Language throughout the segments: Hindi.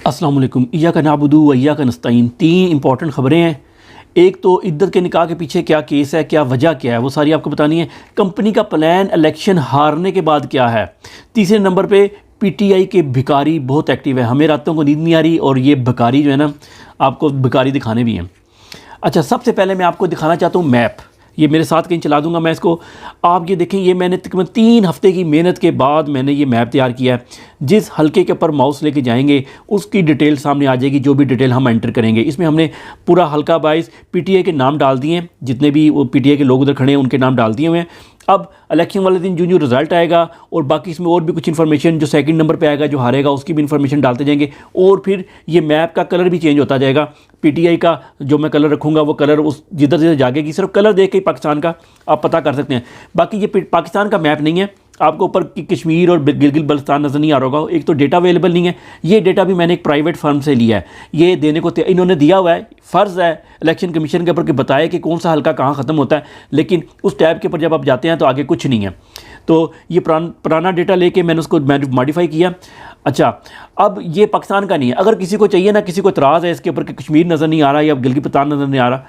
अस्सलाम वालेकुम। इय्याका नअबुदु व इय्याका नस्तईन। तीन इंपॉर्टेंट ख़बरें हैं। एक तो इद्दत के निकाह के पीछे क्या केस है, क्या वजह क्या है, वो सारी आपको बतानी है। कंपनी का प्लान इलेक्शन हारने के बाद क्या है। तीसरे नंबर पे पीटीआई के भिखारी बहुत एक्टिव है। हमें रातों को नींद नहीं आ रही और ये भिखारी जो है ना, आपको भिखारी दिखाने भी हैं। अच्छा, सबसे पहले मैं आपको दिखाना चाहता हूँ मैप। ये मेरे साथ कहीं चला दूंगा मैं इसको। आप ये देखें, ये मैंने तकरीबन 3 हफ्ते की मेहनत के बाद मैंने ये मैप तैयार किया है। जिस हल्के के ऊपर माउस लेके जाएंगे उसकी डिटेल सामने आ जाएगी, जो भी डिटेल हम एंटर करेंगे। इसमें हमने पूरा हल्का 22 पीटीआई के नाम डाल दिए हैं, जितने भी वो पीटीआई के लोग उधर खड़े हैं उनके नाम डाल दिए हुए हैं। अब इलेक्शन वाले दिन जो रिज़ल्ट आएगा और बाकी इसमें और भी कुछ इन्फॉर्मेशन, जो सेकंड नंबर पे आएगा जो हारेगा उसकी भी इन्फॉर्मेशन डालते जाएंगे। और फिर ये मैप का कलर भी चेंज होता जाएगा। पीटीआई का जो मैं कलर रखूँगा वो कलर उस जिधर जिधर जाएगी, सिर्फ कलर देख के पाकिस्तान का आप पता कर सकते हैं। बाकी ये पाकिस्तान का मैप नहीं है। आपको ऊपर कश्मीर और गिलगित बल्तिस्तान नज़र नहीं आ रहा होगा। एक तो डेटा अवेलेबल नहीं है। ये डेटा भी मैंने एक प्राइवेट फर्म से लिया है। ये देने को इन्होंने दिया हुआ है, फ़र्ज़ है इलेक्शन कमीशन के ऊपर कि बताए कि कौन सा हल्का कहाँ ख़त्म होता है, लेकिन उस टैब के ऊपर जब आप जाते हैं तो आगे कुछ नहीं है। तो ये पुराना डेटा लेके मैंने उसको मॉडिफाई किया। अच्छा, अब ये पाकिस्तान का नहीं है। अगर किसी को चाहिए ना, किसी को इतराज़ है इसके ऊपर कि कश्मीर नज़र नहीं आ रहा या गिलगित बल्तिस्तान नज़र नहीं आ रहा,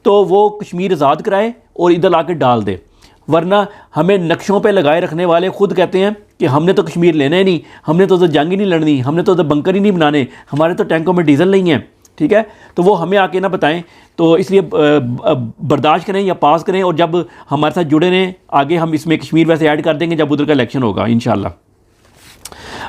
तो वो कश्मीर आज़ाद कराए और इधर ला डाल दे। वरना हमें नक्शों पे लगाए रखने वाले खुद कहते हैं कि हमने तो कश्मीर लेना ही नहीं, हमने तो उधर जंग ही नहीं लड़नी, हमने तो उधर बंकर ही नहीं बनाने, हमारे तो टैंकों में डीजल नहीं है। ठीक है, तो वो हमें आके ना बताएं। तो इसलिए बर्दाश्त करें या पास करें, और जब हमारे साथ जुड़े रहें आगे हम इसमें कश्मीर वैसे ऐड कर देंगे जब उधर का इलेक्शन होगा इंशाल्लाह।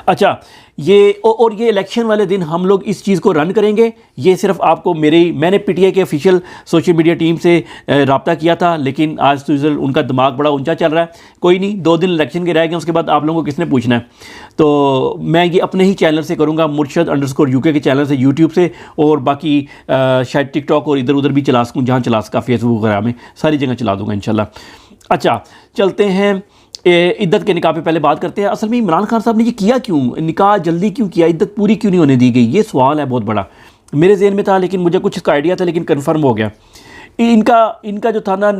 अच्छा, ये और ये इलेक्शन वाले दिन हम लोग इस चीज़ को रन करेंगे। ये सिर्फ आपको मैंने पीटीआई के ऑफिशियल सोशल मीडिया टीम से रब्ता किया था, लेकिन आज तो उनका दिमाग बड़ा ऊंचा चल रहा है। कोई नहीं, 2 दिन इलेक्शन के रह गए, उसके बाद आप लोगों को किसने पूछना है। तो मैं ये अपने ही चैनल से करूँगा, मुर्शद_uk के चैनल से, यूट्यूब से, और बाकी शायद टिकटॉक और इधर उधर भी चला सकूँ, जहाँ चला सका, फेसबुक वगैरह में सारी जगह चला दूँगा इंशाल्लाह। अच्छा, चलते हैं इद्दत के निकाह पे पहले बात करते हैं। असल में इमरान खान साहब ने ये किया क्यों, निकाह जल्दी क्यों किया, इद्दत पूरी क्यों नहीं होने दी गई, ये सवाल है बहुत बड़ा। मेरे ज़हन में था, लेकिन मुझे कुछ इसका आइडिया था, लेकिन कन्फर्म हो गया। इनका जो था ना,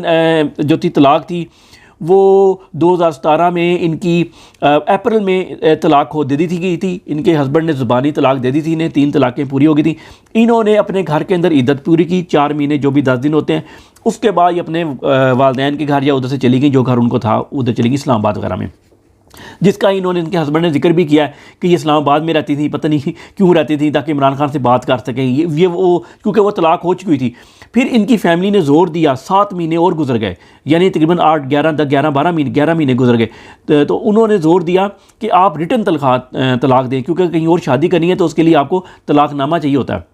जो थी तलाक थी, वो 2017 में इनकी अप्रैल में तलाक दे दी गई थी। इनके हस्बैंड ने ज़ुबानी तलाक दे दी थी, इन्हें 3 तलाक़ें पूरी हो गई थी। इन्होंने अपने घर के अंदर इद्दत पूरी की, 4 महीने जो भी 10 दिन होते हैं। उसके बाद ये अपने वालिदैन के घर या उधर से चली गई, जो घर उनको था उधर चली गई, इस्लामाबाद वगैरह में, जिसका इन्होंने, इनके हस्बैंड ने जिक्र भी किया है कि ये इस्लामाबाद में रहती थी, पता नहीं क्यों रहती थी, ताकि इमरान खान से बात कर सकें। ये वो क्योंकि वो तलाक हो चुकी थी। फिर इनकी फैमिली ने ज़ोर दिया, 7 महीने और गुजर गए, यानी तकरीबन 8, 11, 10, 11, 12 महीने, 11 महीने गुजर गए। तो उन्होंने ज़ोर दिया कि आप रिटर्न तलाक दें, क्योंकि कहीं और शादी करनी है तो उसके लिए आपको तलाकनामा चाहिए होता है।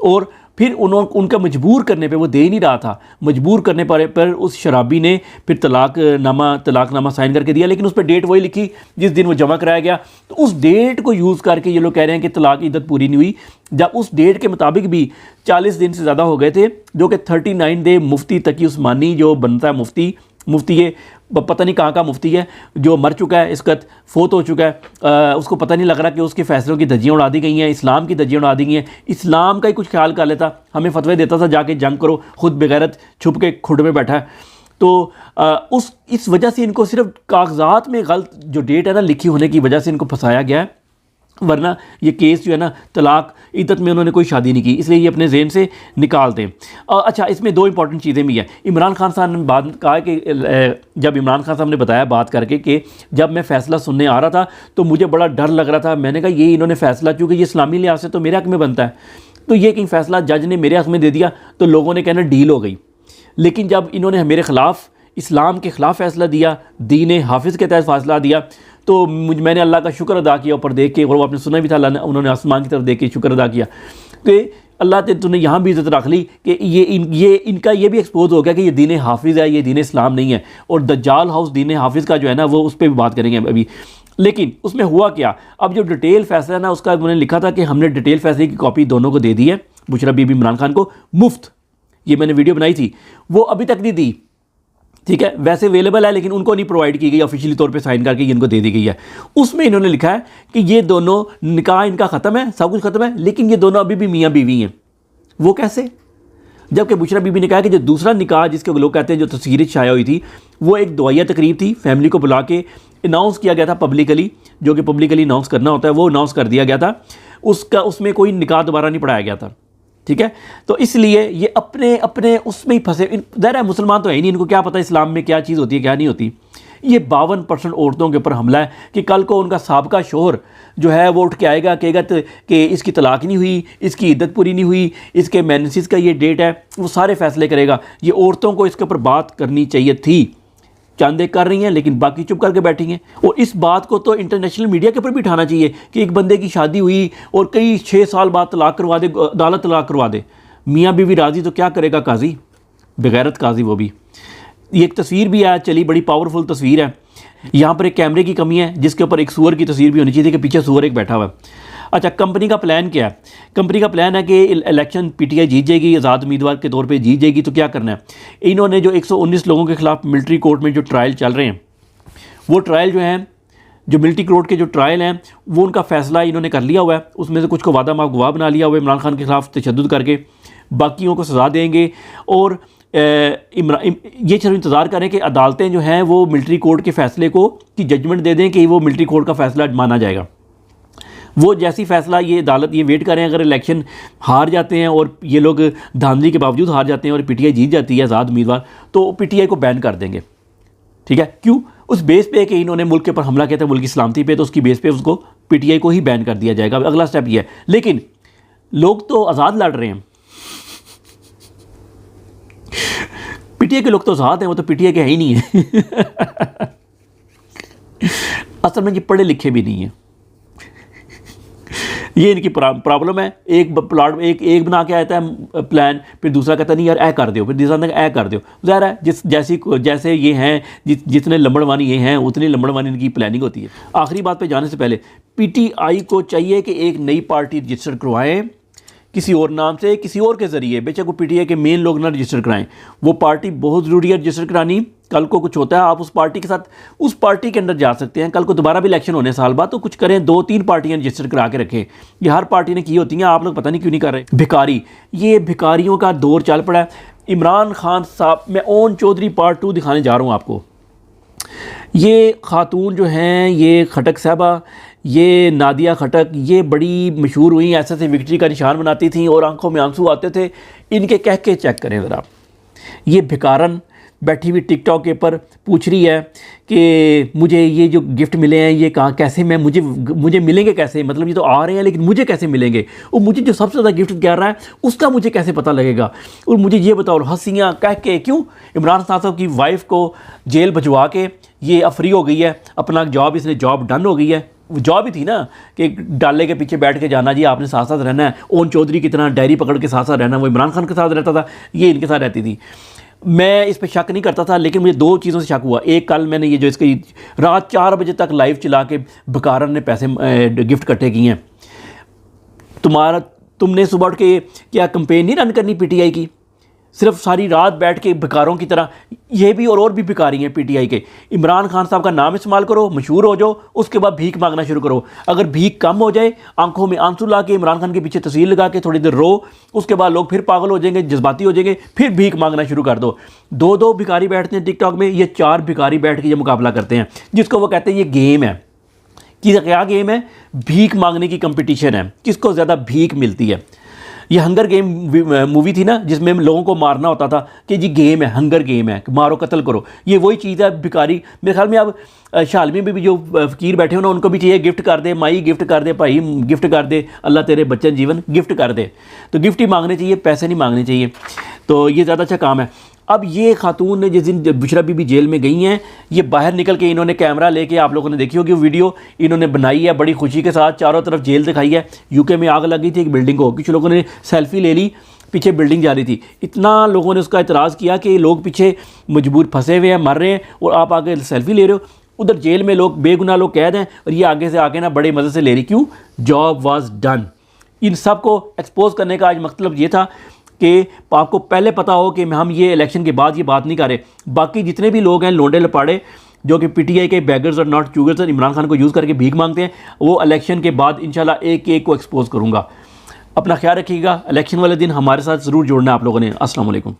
और फिर उनका मजबूर करने पे, वो दे ही नहीं रहा था, मजबूर करने पर उस शराबी ने फिर तलाकनामा साइन करके दिया, लेकिन उस पर डेट वही लिखी जिस दिन वो जमा कराया गया। तो उस डेट को यूज़ करके ये लोग कह रहे हैं कि तलाक की इद्दत पूरी नहीं हुई, जब उस डेट के मुताबिक भी 40 दिन से ज़्यादा हो गए थे, जो कि 39 डे मुफ्ती तकी उस्मानी जो बनता है मुफ्ती ये पता नहीं कहाँ का मुफ्ती है, जो मर चुका है, इसका फोत हो चुका है। उसको पता नहीं लग रहा कि उसके फ़ैसलों की धज्जियाँ उड़ा दी गई हैं, इस्लाम की धज्जियाँ उड़ा दी गई हैं। इस्लाम का ही कुछ ख्याल कर लेता, हमें फतवे देता था जाके जंग करो, खुद बेगैरत छुप के खुड में बैठा है। तो इस वजह से इनको सिर्फ कागजात में गलत जो डेट है ना लिखी होने की वजह से इनको फंसाया गया है। वरना ये केस जो है ना, तलाक इद्दत में उन्होंने कोई शादी नहीं की, इसलिए ये अपने ज़हन से निकाल दें। अच्छा, इसमें 2 इंपॉर्टेंट चीज़ें भी हैं। इमरान खान साहब ने बात कहा कि जब इमरान खान साहब ने बताया बात करके कि जब मैं फ़ैसला सुनने आ रहा था तो मुझे बड़ा डर लग रहा था। मैंने कहा ये इन्होंने फ़ैसला, चूँकि ये इस्लामी लिहाज से तो मेरे हक़ में बनता है, तो ये कहीं फ़ैसला जज ने मेरे हक़ में दे दिया तो लोगों ने कहना डील हो गई। लेकिन जब इन्होंने मेरे ख़िलाफ़, इस्लाम के ख़िलाफ़ फ़ैसला दिया, दीन हाफिज़ के तहत फ़ैसला दिया, तो मैंने अल्लाह का शुक्र अदा किया ऊपर देख के, और वो आपने सुना भी था, अल्लाह ने, उन्होंने आसमान की तरफ देख के शुक्र अदा किया कि अल्लाह तूने यहाँ भी इज़्ज़त रख ली कि इनका ये भी एक्सपोज हो गया कि ये दीन हाफिज़ है, ये दीन इस्लाम नहीं है। और दज्जाल हाउस दीन हाफिज़ का जो है ना, वो उस पर भी बात करेंगे अभी। लेकिन उसमें हुआ क्या, अब जो डिटेल फ़ैसला है ना, उसका उन्होंने लिखा था कि हमने डिटेल फ़ैसले की कॉपी दोनों को दे दी है, बुशरा बीबी इमरान खान को मुफ्त। ये मैंने वीडियो बनाई थी, वो अभी तक नहीं दी। ठीक है, वैसे अवेलेबल है, लेकिन उनको नहीं प्रोवाइड की गई, ऑफिशियली तौर पे साइन करके इनको दे दी गई है। उसमें इन्होंने लिखा है कि ये दोनों, निकाह इनका ख़त्म है, सब कुछ ख़त्म है, लेकिन ये दोनों अभी भी मियाँ बीवी हैं। वो कैसे? जबकि बुशरा बीबी ने कहा कि जो दूसरा निकाह जिसके लोग कहते हैं जो तस्वीरें छाया हुई थी, वो एक दुआया तकरीब थी, फैमिली को बुला के अनाउंस किया गया था पब्लिकली, जो कि पब्लिकली अनाउंस करना होता है, वो अनाउंस कर दिया गया था। उसका उसमें कोई निकाह दोबारा नहीं पढ़ाया गया था, ठीक है। तो इसलिए ये अपने अपने उसमें ही फंसे। ज़ाहिर है मुसलमान तो है ही नहीं, इनको क्या पता इस्लाम में क्या चीज़ होती है क्या नहीं होती। ये 52% औरतों के ऊपर हमला है कि कल को उनका साबका शोहर जो है वो उठ के आएगा, कहेगा कि इसकी तलाक नहीं हुई, इसकी इद्दत पूरी नहीं हुई, इसके मेंसेस का ये डेट है, वो सारे फैसले करेगा। ये औरतों को इसके ऊपर बात करनी चाहिए थी, चांदे कर रही हैं लेकिन बाकी चुप करके बैठी हैं। और इस बात को तो इंटरनेशनल मीडिया के ऊपर भी उठाना चाहिए कि एक बंदे की शादी हुई और कई 6 साल बाद तलाक करवा दे, अदालत तलाक करवा दे, मियाँ बीवी राज़ी तो क्या करेगा काजी, बेगैरत काजी वो भी। ये एक तस्वीर भी है चली, बड़ी पावरफुल तस्वीर है। यहाँ पर एक कैमरे की कमी है जिसके ऊपर एक सूअर की तस्वीर भी होनी चाहिए कि पीछे सूअर एक बैठा हुआ है। अच्छा, कंपनी का प्लान क्या है? कंपनी का प्लान है कि इलेक्शन पीटीआई जीत जाएगी, आज़ाद उम्मीदवार के तौर पे जीत जाएगी, तो क्या करना है, इन्होंने जो 119 लोगों के ख़िलाफ़ मिलिट्री कोर्ट में जो ट्रायल चल रहे हैं, वो ट्रायल जो हैं, जो मिलिट्री कोर्ट के जो ट्रायल हैं, वो उनका फ़ैसला इन्होंने कर लिया हुआ है। उसमें से कुछ को वादा माफ गवाह बना लिया हुआ है इमरान खान के ख़िलाफ़ तशद्दुद करके, बाकियों को सज़ा देंगे। और ये सिर्फ इंतज़ार करें कि अदालतें जो हैं वो मिलिट्री कोर्ट के फ़ैसले को की जजमेंट दे दें कि वो मिलिट्री कोर्ट का फ़ैसला माना जाएगा। वो जैसी फ़ैसला ये अदालत ये वेट करें, अगर इलेक्शन हार जाते हैं और ये लोग धांधली के बावजूद हार जाते हैं और पीटीआई जीत जाती है आज़ाद उम्मीदवार, तो पीटीआई को बैन कर देंगे, ठीक है। क्यों? उस बेस पे कि इन्होंने मुल्क के ऊपर हमला किया था, मुल्क की सलामती पे, तो उसकी बेस पे उसको पीटीआई को ही बैन कर दिया जाएगा। अगला स्टेप ये है। लेकिन लोग तो आज़ाद लड़ रहे हैं, पीटीआई के लोग तो आज़ाद हैं, वो तो पीटीआई के है ही नहीं है। असल में ये पढ़े लिखे भी नहीं है, ये इनकी प्रॉब्लम है। एक प्लाट एक बना के आता है प्लान, फिर दूसरा कहता नहीं यार ऐ कर दो, फिर तीसरा ऐ कर दो। ज़ाहिर है जैसे ये हैं, जितने लंबड़वानी ये हैं उतनी लंबड़वानी इनकी प्लानिंग होती है। आखिरी बात पे जाने से पहले पीटीआई को चाहिए कि एक नई पार्टी रजिस्टर करवाएं किसी और नाम से, किसी और के ज़रिए, बेशक वो पीटीआई के मेन लोग ना रजिस्टर कराएं। वो पार्टी बहुत ज़रूरी है रजिस्टर करानी। कल को कुछ होता है, आप उस पार्टी के साथ उस पार्टी के अंदर जा सकते हैं। कल को दोबारा भी इलेक्शन होने साल बाद, तो कुछ करें, 2-3 पार्टियां रजिस्टर करा के रखें। ये हर पार्टी ने की होती हैं, आप लोग पता नहीं क्यों नहीं कर रहे। भिखारी, ये भिखारियों का दौर चल पड़ा है। इमरान खान साहब, मैं ओन चौधरी पार्ट 2 दिखाने जा रहा हूँ आपको। ये खातून जो हैं, ये खटक साहबा, ये नादिया खटक, ये बड़ी मशहूर हुई, ऐसे विक्ट्री का निशान बनाती थी और आंखों में आंसू आते थे। इनके कह के चेक करें ज़रा। ये भिकारन बैठी हुई टिकटॉक के ऊपर पूछ रही है कि मुझे ये जो गिफ्ट मिले हैं ये कहाँ, कैसे मैं, मुझे मिलेंगे कैसे, मतलब ये तो आ रहे हैं लेकिन मुझे कैसे मिलेंगे, और मुझे जो सबसे ज़्यादा गिफ्ट कर रहा है उसका मुझे कैसे पता लगेगा, और मुझे ये बताओ। हंसियाँ कह के, क्यों? इमरान खान साहब की वाइफ को जेल भिजवा के ये फ्री हो गई है, अपना जॉब, इसने जॉब डन हो गई है। जॉब ही थी ना कि डाले के पीछे बैठ के जाना, जी आपने साथ साथ रहना है। ओन चौधरी की तरह डायरी पकड़ के साथ साथ रहना, वो इमरान खान के साथ रहता था, ये इनके साथ रहती थी। मैं इस पे शक नहीं करता था, लेकिन मुझे 2 चीज़ों से शक हुआ। एक, कल मैंने ये जो इसकी रात 4 बजे तक लाइव चला के बकारन ने पैसे गिफ्ट इकट्ठे किए हैं। तुमने सुबह उठ के क्या कंपेन नहीं रन करनी पीटीआई की? सिर्फ सारी रात बैठ के भिखारों की तरह, ये भी और भी भिखारी हैं पीटीआई के। इमरान खान साहब का नाम इस्तेमाल करो, मशहूर हो जाओ, उसके बाद भीख मांगना शुरू करो। अगर भीख कम हो जाए, आंखों में आंसू ला के इमरान खान के पीछे तस्वीर लगा के थोड़ी देर रो, उसके बाद लोग फिर पागल हो जाएंगे, जज्बाती हो जाएंगे, फिर भीख मांगना शुरू कर दो। 2-2 भिखारी बैठते हैं टिकटॉक में, ये 4 भिखारी बैठ के ये मुकाबला करते हैं, जिसको वो कहते हैं ये गेम है। कि क्या गेम है? भीख मांगने की कंपटीशन है, किसको ज़्यादा भीख मिलती है। ये हंगर गेम मूवी थी ना, जिसमें लोगों को मारना होता था कि जी गेम है, हंगर गेम है, मारो कत्ल करो। ये वही चीज़ है भिखारी। मेरे ख्याल में अब शालमी में भी जो फ़कीर बैठे हो ना, उनको भी चाहिए गिफ्ट कर दे, माई गिफ्ट कर दे, भाई गिफ्ट कर दे, अल्लाह तेरे बच्चन जीवन गिफ्ट कर दे। तो गिफ्ट ही मांगने चाहिए, पैसे नहीं मांगने चाहिए। तो ये ज़्यादा अच्छा काम है। अब ये खातून ने जिस दिन बुशरा बीबी जेल में गई हैं, ये बाहर निकल के इन्होंने कैमरा लेके, आप लोगों ने देखी होगी वीडियो, इन्होंने बनाई है बड़ी खुशी के साथ, चारों तरफ जेल दिखाई है। यूके में आग लग गई थी एक बिल्डिंग को, कुछ लोगों ने सेल्फी ले ली, पीछे बिल्डिंग जा रही थी। इतना लोगों ने उसका एतराज़ किया कि लोग पीछे मजबूर फंसे हुए हैं, मर रहे हैं, और आप आगे सेल्फी ले रहे हो। उधर जेल में लोग बेगुनाह लोग कैद हैं, और ये आगे से आके ना बड़े मज़े से ले रही। क्यों? Job was done. इन सब को एक्सपोज करने का आज मतलब ये था कि आपको पहले पता हो कि हम ये इलेक्शन के बाद ये बात नहीं कर रहे। बाकी जितने भी लोग हैं लोंडे लपाड़े जो कि पीटीआई के बैगर्स और नॉट चूगर्स और इमरान खान को यूज़ करके भीख मांगते हैं, वो इलेक्शन के बाद इंशाल्लाह एक एक को एक्सपोज करूँगा। अपना ख्याल रखिएगा। इलेक्शन वाले दिन हमारे साथ ज़रूर जुड़ना आप लोगों ने। अस्सलाम वालेकुम।